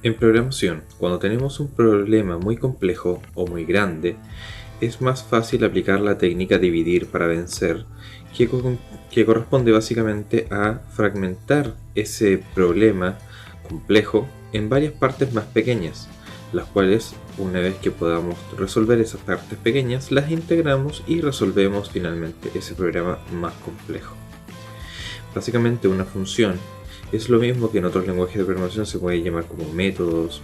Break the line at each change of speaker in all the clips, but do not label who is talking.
En programación, cuando tenemos un problema muy complejo o muy grande, es más fácil aplicar la técnica dividir para vencer, que corresponde básicamente a fragmentar ese problema complejo en varias partes más pequeñas, las cuales, una vez que podamos resolver esas partes pequeñas, las integramos y resolvemos finalmente ese problema más complejo. Básicamente una función es lo mismo que en otros lenguajes de programación se puede llamar como métodos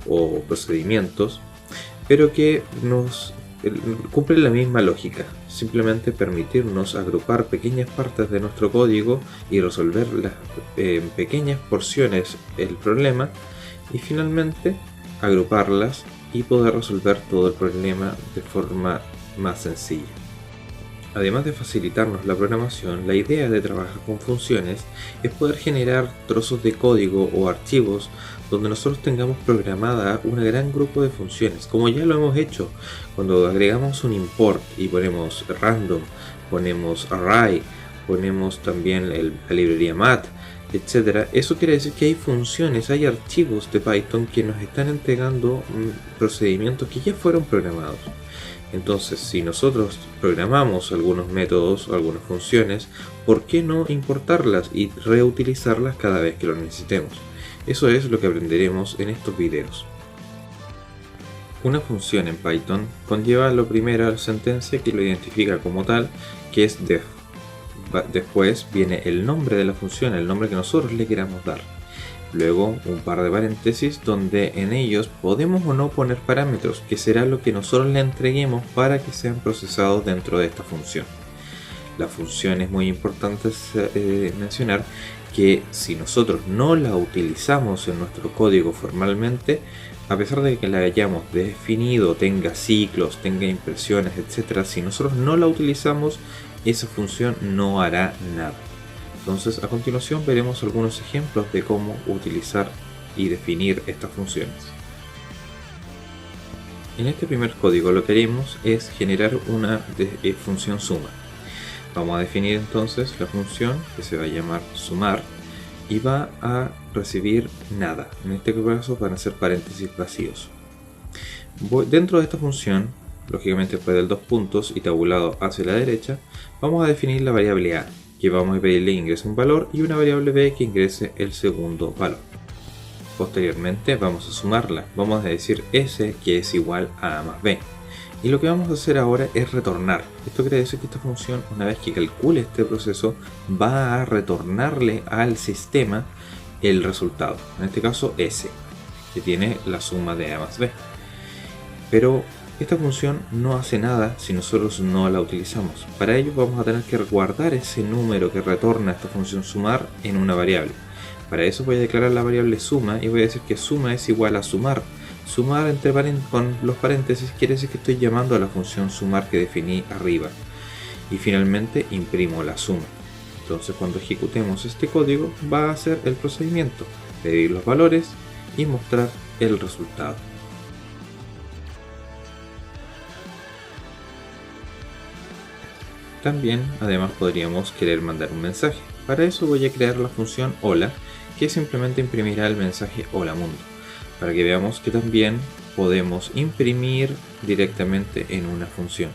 o procedimientos, pero que cumple la misma lógica, simplemente permitirnos agrupar pequeñas partes de nuestro código y resolver en pequeñas porciones el problema y finalmente agruparlas y poder resolver todo el problema de forma más sencilla. Además de facilitarnos la programación, la idea de trabajar con funciones es poder generar trozos de código o archivos donde nosotros tengamos programada una gran grupo de funciones, como ya lo hemos hecho cuando agregamos un import y ponemos random, ponemos array, ponemos también la librería mat, etc. Eso quiere decir que hay funciones, hay archivos de Python que nos están entregando procedimientos que ya fueron programados. Entonces, si nosotros programamos algunos métodos o algunas funciones, ¿por qué no importarlas y reutilizarlas cada vez que lo necesitemos? Eso es lo que aprenderemos en estos videos. Una función en Python conlleva lo primero la sentencia que lo identifica como tal, que es def. Después viene el nombre de la función, el nombre que nosotros le queramos dar. Luego un par de paréntesis donde en ellos podemos o no poner parámetros, que será lo que nosotros le entreguemos para que sean procesados dentro de esta función. La función es muy importante mencionar que si nosotros no la utilizamos en nuestro código formalmente, a pesar de que la hayamos definido, tenga ciclos, tenga impresiones, etc., si nosotros no la utilizamos, esa función no hará nada. Entonces, a continuación veremos algunos ejemplos de cómo utilizar y definir estas funciones. En este primer código lo que haremos es generar una función suma. Vamos a definir entonces la función que se va a llamar sumar y va a recibir nada. En este caso van a ser paréntesis vacíos. Dentro de esta función, lógicamente después del dos puntos y tabulado hacia la derecha, vamos a definir la variable a, que vamos a pedirle ingrese un valor, y una variable b que ingrese el segundo valor. Posteriormente vamos a sumarla, vamos a decir s que es igual a más b. Y lo que vamos a hacer ahora es retornar. Esto quiere decir que esta función, una vez que calcule este proceso, va a retornarle al sistema el resultado. En este caso s, que tiene la suma de a más b. Pero esta función no hace nada si nosotros no la utilizamos. Para ello vamos a tener que guardar ese número que retorna esta función sumar en una variable. Para eso voy a declarar la variable suma y voy a decir que suma es igual a sumar. Sumar con los paréntesis quiere decir que estoy llamando a la función sumar que definí arriba. Y finalmente imprimo la suma. Entonces cuando ejecutemos este código va a hacer el procedimiento, pedir los valores y mostrar el resultado. También, además, podríamos querer mandar un mensaje. Para eso voy a crear la función hola, que simplemente imprimirá el mensaje hola mundo, para que veamos que también podemos imprimir directamente en una función.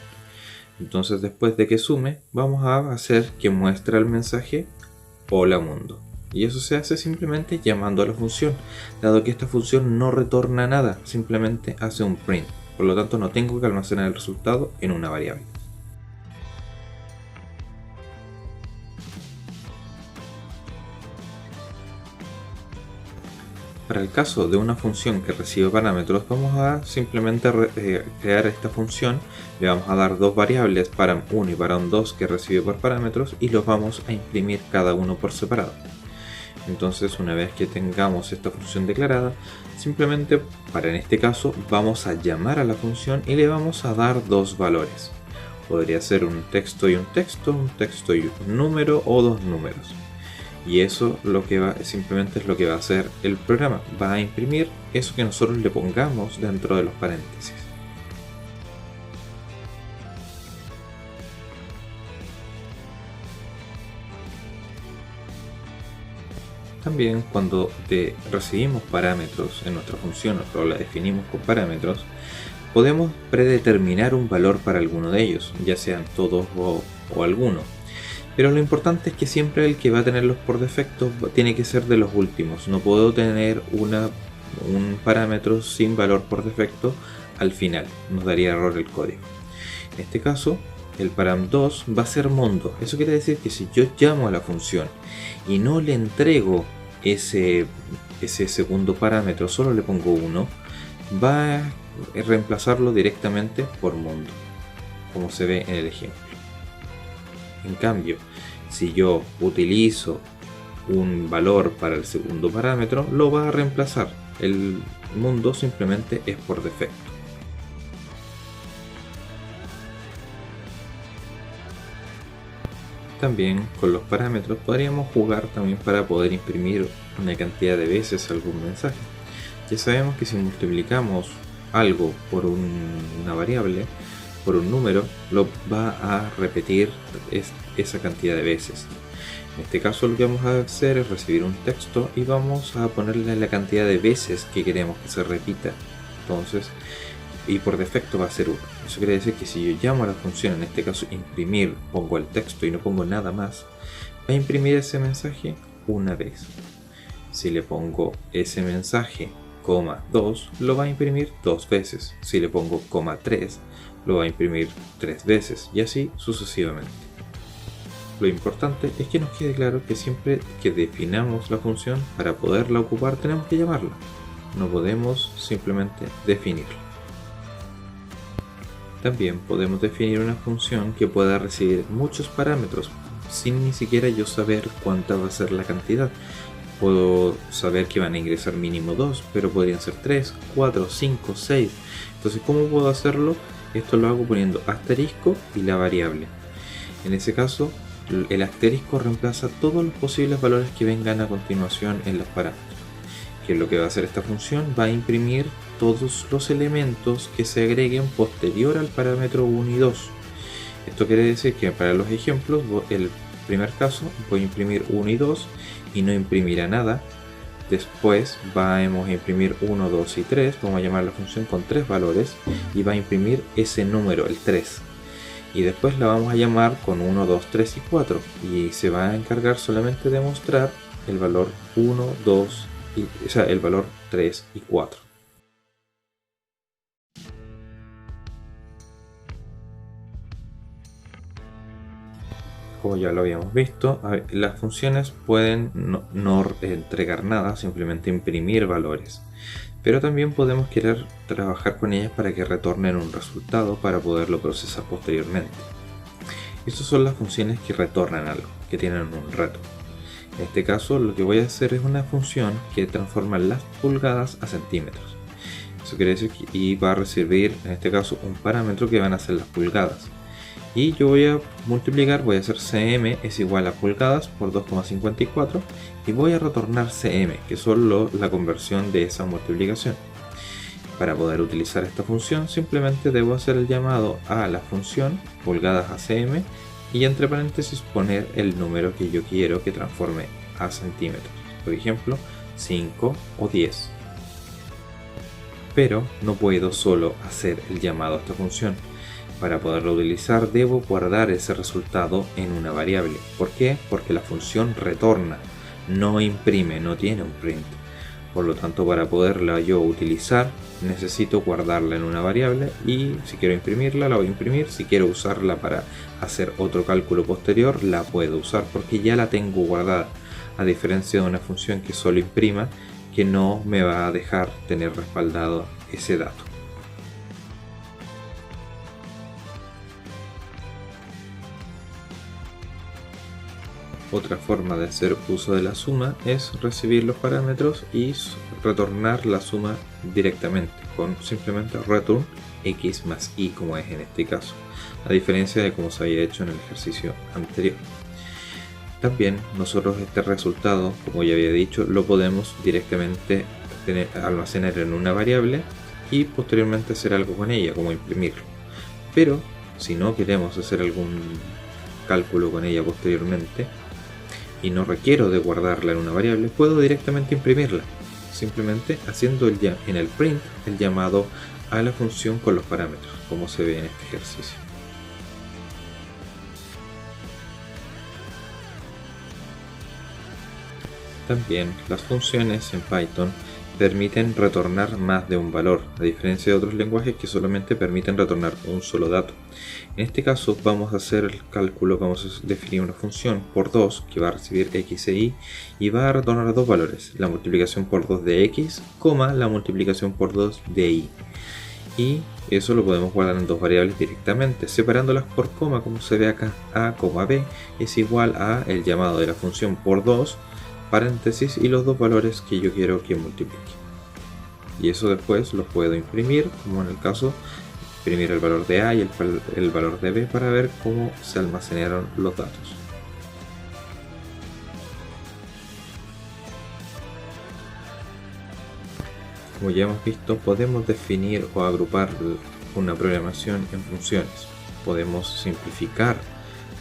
Entonces, después de que sume, vamos a hacer que muestre el mensaje hola mundo. Y eso se hace simplemente llamando a la función, dado que esta función no retorna nada, simplemente hace un print. Por lo tanto, no tengo que almacenar el resultado en una variable. Para el caso de una función que recibe parámetros, vamos a simplemente crear esta función. Le vamos a dar dos variables, param1 y param2, que recibe por parámetros, y los vamos a imprimir cada uno por separado. Entonces, una vez que tengamos esta función declarada, simplemente, en este caso, vamos a llamar a la función y le vamos a dar dos valores. Podría ser un texto y un texto y un número, o dos números. Y eso simplemente es lo que va a hacer el programa. Va a imprimir eso que nosotros le pongamos dentro de los paréntesis. También cuando recibimos parámetros en nuestra función o la definimos con parámetros, podemos predeterminar un valor para alguno de ellos, ya sean todos o alguno. Pero lo importante es que siempre el que va a tenerlos por defecto tiene que ser de los últimos. No puedo tener un parámetro sin valor por defecto al final. Nos daría error el código. En este caso, el param2 va a ser mundo. Eso quiere decir que si yo llamo a la función y no le entrego ese segundo parámetro, solo le pongo 1, va a reemplazarlo directamente por mundo, como se ve en el ejemplo. En cambio, si yo utilizo un valor para el segundo parámetro, lo va a reemplazar. El mundo simplemente es por defecto. También con los parámetros podríamos jugar también para poder imprimir una cantidad de veces algún mensaje. Ya sabemos que si multiplicamos algo por una variable, por un número, lo va a repetir esa cantidad de veces. En este caso lo que vamos a hacer es recibir un texto y vamos a ponerle la cantidad de veces que queremos que se repita. Entonces, y por defecto va a ser 1. Eso quiere decir que si yo llamo a la función, en este caso imprimir, pongo el texto y no pongo nada más, va a imprimir ese mensaje una vez. Si le pongo ese mensaje, 2, lo va a imprimir 2 veces. Si le pongo 3, lo va a imprimir 3 veces y así sucesivamente. Lo importante es que nos quede claro que siempre que definamos la función, para poderla ocupar tenemos que llamarla. No podemos simplemente definirla. También podemos definir una función que pueda recibir muchos parámetros sin ni siquiera yo saber cuánta va a ser la cantidad. Puedo saber que van a ingresar mínimo 2, pero podrían ser 3, 4, 5, 6. Entonces, ¿cómo puedo hacerlo? Esto lo hago poniendo asterisco y la variable. En ese caso, el asterisco reemplaza todos los posibles valores que vengan a continuación en los parámetros. ¿Qué es lo que va a hacer esta función? Va a imprimir todos los elementos que se agreguen posterior al parámetro 1 y 2. Esto quiere decir que para los ejemplos, el primer caso, voy a imprimir 1 y 2 y no imprimirá nada. Después vamos a imprimir 1, 2 y 3, vamos a llamar la función con 3 valores y va a imprimir ese número, el 3. Y después la vamos a llamar con 1, 2, 3 y 4 y se va a encargar solamente de mostrar el valor 1, 2, el valor 3 y 4. Como ya lo habíamos visto, las funciones pueden no entregar nada, simplemente imprimir valores. Pero también podemos querer trabajar con ellas para que retornen un resultado para poderlo procesar posteriormente. Estas son las funciones que retornan algo, que tienen un reto. En este caso lo que voy a hacer es una función que transforma las pulgadas a centímetros. Eso quiere decir que va a recibir en este caso un parámetro que van a ser las pulgadas. Y yo voy a multiplicar, voy a hacer cm es igual a pulgadas por 2,54 y voy a retornar cm, que es solo la conversión de esa multiplicación. Para poder utilizar esta función simplemente debo hacer el llamado a la función pulgadas a cm y entre paréntesis poner el número que yo quiero que transforme a centímetros, por ejemplo 5 o 10. Pero no puedo solo hacer el llamado a esta función. Para poderlo utilizar debo guardar ese resultado en una variable. ¿Por qué? Porque la función retorna, no imprime, no tiene un print. Por lo tanto, para poderla yo utilizar necesito guardarla en una variable y si quiero imprimirla la voy a imprimir. Si quiero usarla para hacer otro cálculo posterior la puedo usar porque ya la tengo guardada, a diferencia de una función que solo imprima, que no me va a dejar tener respaldado ese dato. Otra forma de hacer uso de la suma es recibir los parámetros y retornar la suma directamente con simplemente return x más y, como es en este caso, a diferencia de como se había hecho en el ejercicio anterior. También nosotros este resultado, como ya había dicho, lo podemos directamente almacenar en una variable y posteriormente hacer algo con ella, como imprimirlo. Pero si no queremos hacer algún cálculo con ella posteriormente, y no requiero de guardarla en una variable, puedo directamente imprimirla, simplemente haciendo en el print el llamado a la función con los parámetros, como se ve en este ejercicio. También las funciones en Python permiten retornar más de un valor, a diferencia de otros lenguajes que solamente permiten retornar un solo dato. En este caso vamos a hacer el cálculo, vamos a definir una función por 2 que va a recibir x e y va a retornar dos valores, la multiplicación por 2 de x, la multiplicación por 2 de y. Y eso lo podemos guardar en dos variables directamente, separándolas por coma, como se ve acá. A, b es igual a el llamado de la función por 2, paréntesis, y los dos valores que yo quiero que multiplique. Y eso después lo puedo imprimir, como en el caso, imprimir el valor de A y el valor de B para ver cómo se almacenaron los datos. Como ya hemos visto, podemos definir o agrupar una programación en funciones. Podemos simplificar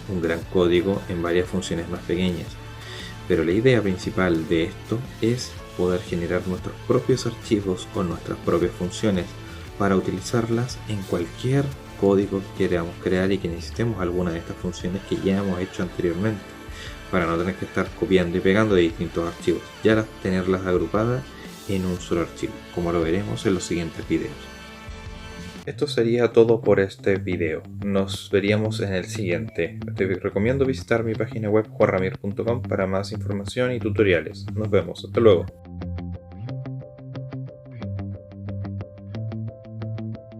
un gran código en varias funciones más pequeñas. Pero la idea principal de esto es poder generar nuestros propios archivos con nuestras propias funciones para utilizarlas en cualquier código que queramos crear y que necesitemos alguna de estas funciones que ya hemos hecho anteriormente, para no tener que estar copiando y pegando de distintos archivos, ya tenerlas agrupadas en un solo archivo, como lo veremos en los siguientes videos. Esto sería todo por este video. Nos veríamos en el siguiente. Te recomiendo visitar mi página web juanramir.com para más información y tutoriales. Nos vemos. Hasta luego.